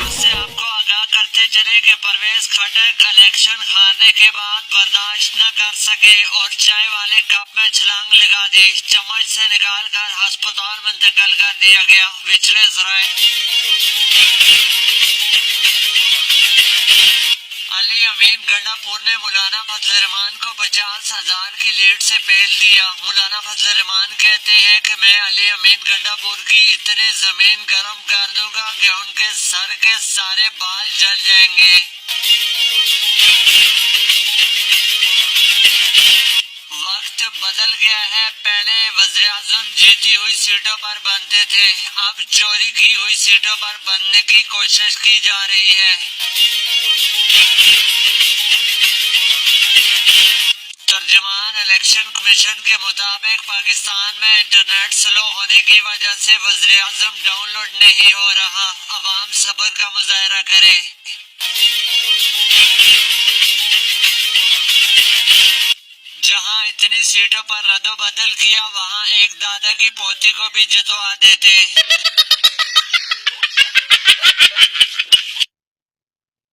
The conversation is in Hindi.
उससे आपको आगाह करते चले कि परवेज खटक इलेक्शन हारने के बाद बर्दाश्त न कर सके और चाय वाले कप में छलांग लगा दी। चम्मच से निकालकर अस्पताल में इंतकाल कर दिया गया। विचले जराए अली अमीन गंडापुर ने मौलाना फजल रहमान को 50,000 की लीड से पेल दिया। मौलाना फजल रहमान कहते हैं कि मैं अली अमीन गंडापुर की इतनी जमीन गर्म कर दूंगा कि उनके सर के सारे बाल जल जाएंगे। वक्त बदल गया है। पहले वज़ीर आज़म जीती हुई सीटों पर बनते थे, अब चोरी की हुई सीटों पर बनने की कोशिश की जा रही है। तर्जुमान इलेक्शन कमीशन के मुताबिक पाकिस्तान में इंटरनेट स्लो होने की वजह से वज़ीर आज़म डाउनलोड नहीं हो रहा। अवाम सब्र का मुजाहरा करे। जहां इतनी सीटों पर रद्दोबदल किया, वहां एक दादा की पोती को भी जितवा देते।